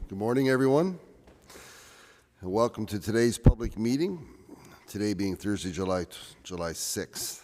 Good morning, everyone, and welcome to today's public meeting, today being Thursday, July 6th.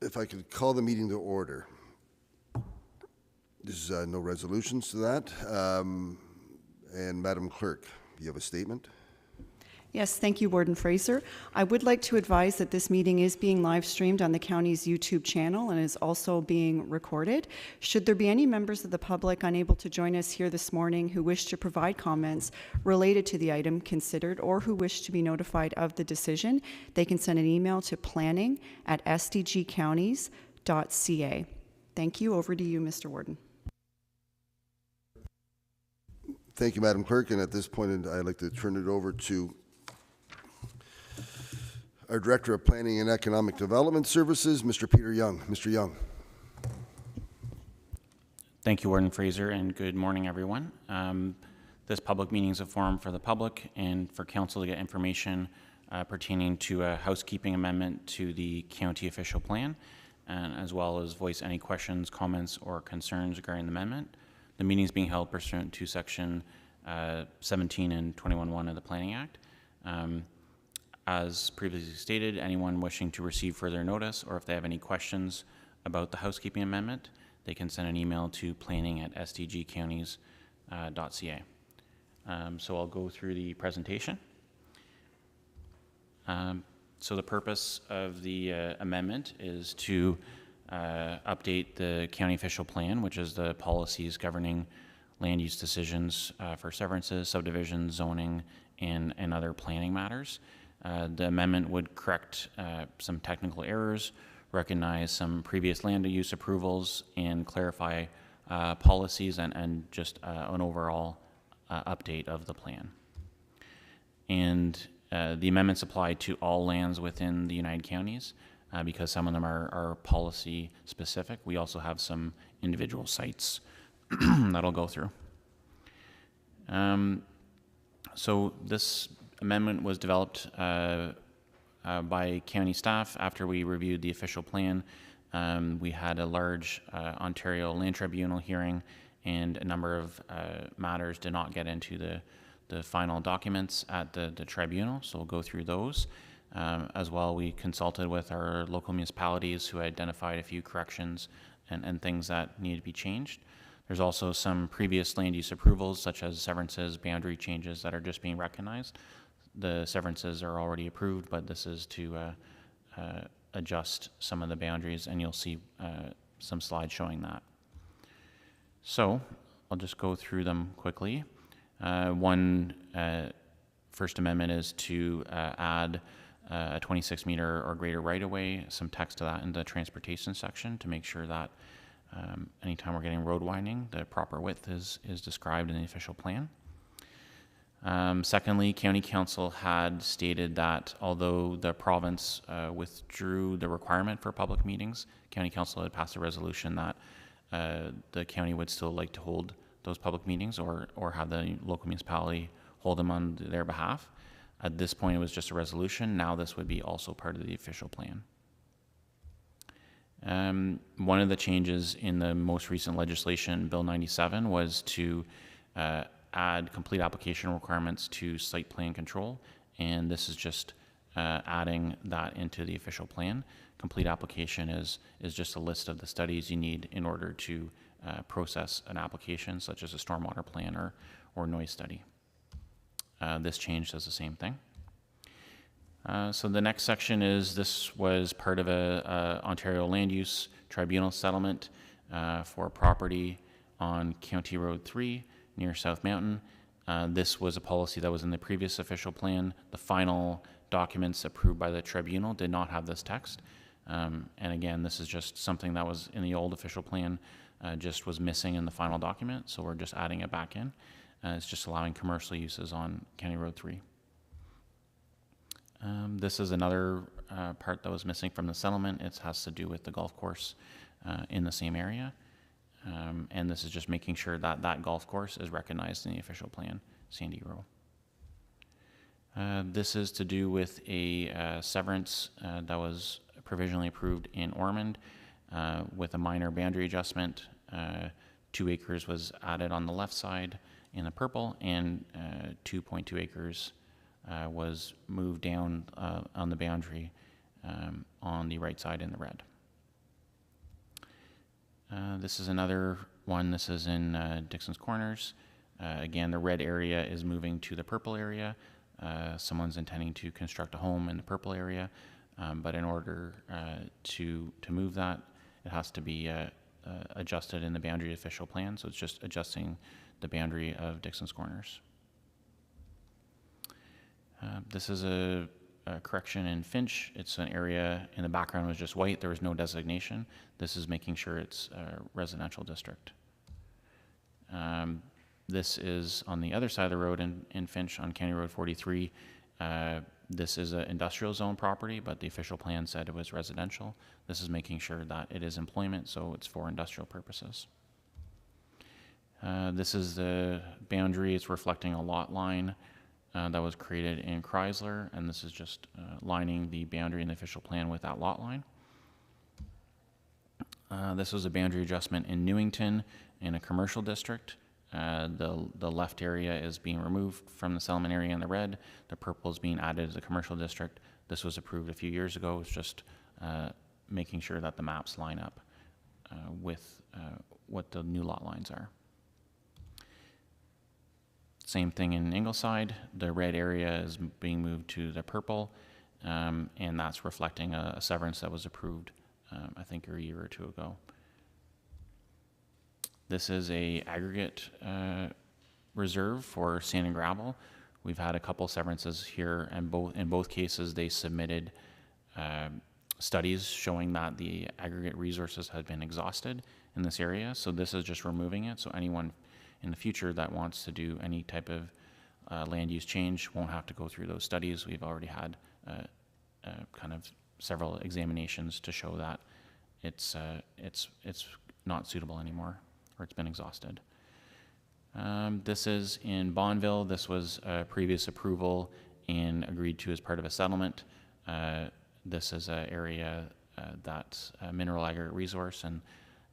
If I could call the meeting to order. There's no resolutions to that. And Madam Clerk, you have a statement? Yes, thank you, Warden Fraser. I would like to advise that this meeting is being live streamed on the county's YouTube channel and is also being recorded. Should there be any members of the public unable to join us here this morning who wish to provide comments related to the item considered or who wish to be notified of the decision, they can send an email to planning@sdgcounties.ca. Thank you. Over to you, Mr. Warden. Thank you, Madam Clerk, and at this point I'd like to turn it over to our Director of Planning and Economic Development Services, Mr. Peter Young. Mr. Young. Thank you, Warden Fraser, and good morning, everyone. This public meeting is a forum for the public and for Council to get information pertaining to a housekeeping amendment to the county official plan, and as well as voice any questions, comments, or concerns regarding the amendment. The meeting is being held pursuant to Section 17 and 21(1) of the Planning Act. As previously stated, anyone wishing to receive further notice or if they have any questions about the housekeeping amendment, they can send an email to planning@sdgcounties.ca. So I'll go through the presentation. So the purpose of the amendment is to update the county official plan, which is the policies governing land use decisions for severances, subdivisions, zoning, and other planning matters. The amendment would correct some technical errors, recognize some previous land use approvals, and clarify policies and just an overall update of the plan. And the amendments apply to all lands within the United Counties because some of them are policy specific. We also have some individual sites that'll go through. So this amendment was developed by county staff after we reviewed the official plan. We had a large Ontario Land Tribunal hearing, and a number of matters did not get into the final documents at the tribunal, so we'll go through those. As well, we consulted with our local municipalities who identified a few corrections and things that need to be changed. There's also some previous land use approvals, such as severances, boundary changes that are just being recognized. The severances are already approved, but this is to adjust some of the boundaries, and you'll see some slides showing that. So I'll just go through them quickly. One First Amendment is to add a 26-meter or greater right-of-way, some text to that in the transportation section to make sure that anytime we're getting road widening, the proper width is described in the official plan. Secondly, County Council had stated that although the province withdrew the requirement for public meetings, County Council had passed a resolution that the county would still like to hold those public meetings or have the local municipality hold them on their behalf. At this point, it was just a resolution. Now this would be also part of the official plan. One of the changes in the most recent legislation, Bill 97, was to add complete application requirements to site plan control, and this is just adding that into the official plan. Complete application is just a list of the studies you need in order to process an application, such as a stormwater plan or noise study. This change does the same thing. So the next section is, this was part of a Ontario Land Use Tribunal settlement for property on County Road 3 near South Mountain. This was a policy that was in the previous official plan. The final documents approved by the tribunal did not have this text. And again, this is just something that was in the old official plan, just was missing in the final document, so we're just adding it back in. It's just allowing commercial uses on County Road 3. This is another part that was missing from the settlement. It has to do with the golf course in the same area. And this is just making sure that that golf course is recognized in the official plan, Sandy Row. This is to do with a severance that was provisionally approved in Ormond with a minor boundary adjustment 2 acres was added on the left side in the purple, and 2.2 acres was moved down on the boundary on the right side in the red. This is another one. This is in Dixon's Corners. Again, the red area is moving to the purple area. Someone's intending to construct a home in the purple area, but in order to move that, it has to be adjusted in the boundary official plan. So it's just adjusting the boundary of Dixon's Corners. This is a correction in Finch. It's an area in the background was just white. There was no designation. This is making sure it's a residential district. This is on the other side of the road in Finch on County Road 43. This is an industrial zone property, but the official plan said it was residential. This is making sure that it is employment, so it's for industrial purposes. This is the boundary. It's reflecting a lot line that was created in Chrysler, and this is just lining the boundary in the official plan with that lot line. This was a boundary adjustment in Newington in a commercial district. The left area is being removed from the settlement area in the red. The purple is being added as a commercial district. This was approved a few years ago. It's just making sure that the maps line up with what the new lot lines are. Same thing in Ingleside. The red area is being moved to the purple, and that's reflecting a severance that was approved, I think, a year or two ago. This is a aggregate reserve for sand and gravel. We've had a couple severances here, and in both cases they submitted studies showing that the aggregate resources had been exhausted in this area. So this is just removing it. So anyone in the future that wants to do any type of land use change won't have to go through those studies. We've already had kind of several examinations to show that it's not suitable anymore, or it's been exhausted. This is in Bonneville. This was a previous approval and agreed to as part of a settlement. This is an area that's a mineral aggregate resource,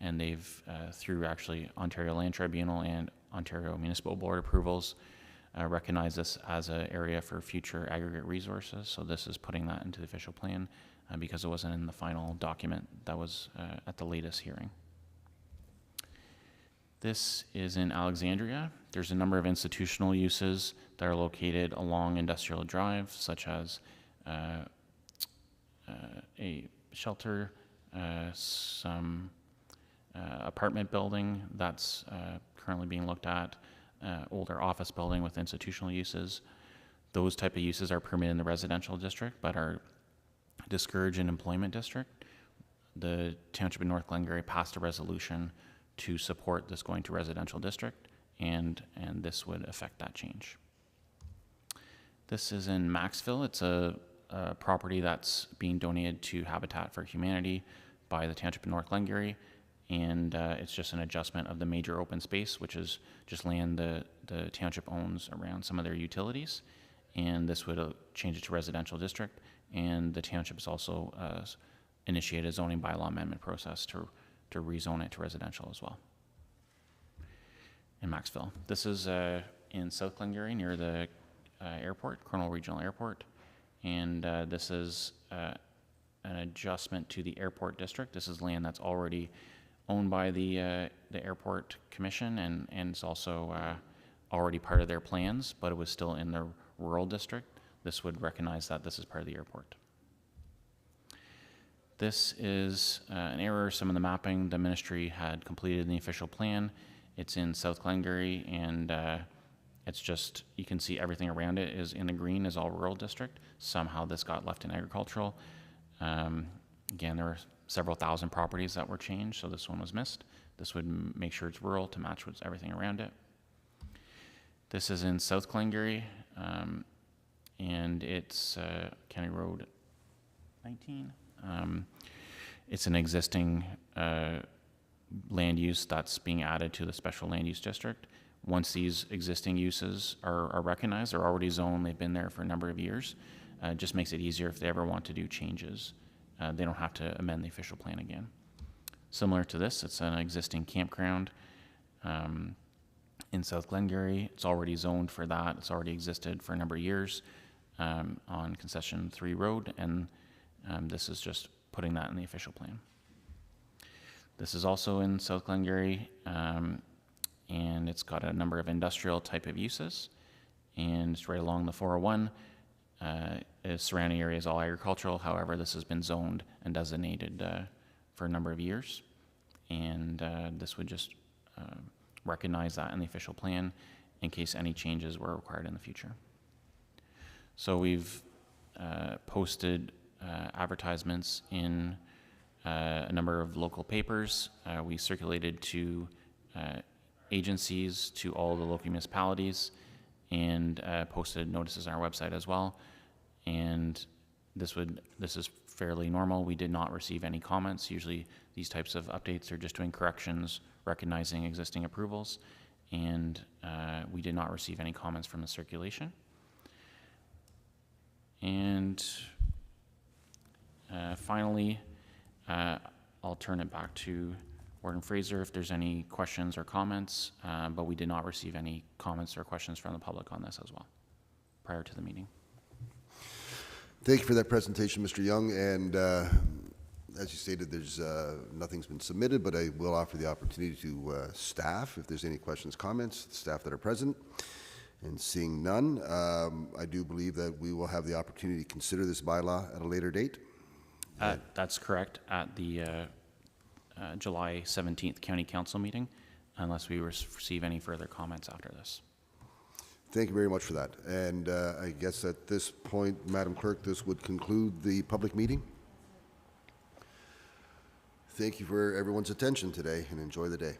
and they've, through actually Ontario Land Tribunal and Ontario Municipal Board approvals, recognized this as an area for future aggregate resources. So this is putting that into the official plan because it wasn't in the final document that was at the latest hearing. This is in Alexandria. There's a number of institutional uses that are located along Industrial Drive, such as a shelter, some apartment building that's currently being looked at, older office building with institutional uses. Those type of uses are permitted in the residential district, but are discouraged in employment district. The Township of North Glengarry passed a resolution to support this going to residential district, and this would affect that change. This is in Maxville. It's a property that's being donated to Habitat for Humanity by the Township of North Glengarry, and it's just an adjustment of the major open space, which is just land the township owns around some of their utilities, and this would change it to residential district, and the township has also initiated a zoning bylaw amendment process to rezone it to residential as well in Maxville. This is in South Glengarry near the airport, Cornwall Regional Airport, and this is an adjustment to the airport district. This is land that's already owned by the airport commission, and it's also already part of their plans, but it was still in the rural district. This would recognize that this is part of the airport. This is an error. Some of the mapping the ministry had completed in the official plan. It's in South Glengarry, and it's just, you can see everything around it is in the green, is all rural district. Somehow this got left in agricultural. Again, there were several thousand properties that were changed, so this one was missed. This would make sure it's rural to match with everything around it. This is in South Glengarry, and it's County Road 19. It's an existing land use that's being added to the special land use district. Once these existing uses are recognized, they're already zoned, they've been there for a number of years, it just makes it easier if they ever want to do changes. They don't have to amend the official plan again. Similar to this, it's an existing campground, in South Glengarry. It's already zoned for that. It's already existed for a number of years on Concession 3 Road, and this is just putting that in the official plan. This is also in South Glengarry, and it's got a number of industrial type of uses, and it's right along the 401. Its surrounding area is all agricultural. However, this has been zoned and designated for a number of years, and this would just recognize that in the official plan in case any changes were required in the future. So we've posted advertisements in a number of local papers. We circulated to agencies, to all the local municipalities, and posted notices on our website as well. And this is fairly normal. We did not receive any comments. Usually these types of updates are just doing corrections, recognizing existing approvals, and we did not receive any comments from the circulation. And finally, I'll turn it back to Warden Fraser if there's any questions or comments, but we did not receive any comments or questions from the public on this as well prior to the meeting. Thank you for that presentation, Mr. Young. And as you stated, there's nothing's been submitted, but I will offer the opportunity to staff if there's any questions, comments, staff that are present. And seeing none, I do believe that we will have the opportunity to consider this bylaw at a later date. That's correct, at the July 17th County Council meeting, unless we receive any further comments after this. Thank you very much for that. And I guess at this point, Madam Clerk, this would conclude the public meeting. Thank you for everyone's attention today, and enjoy the day.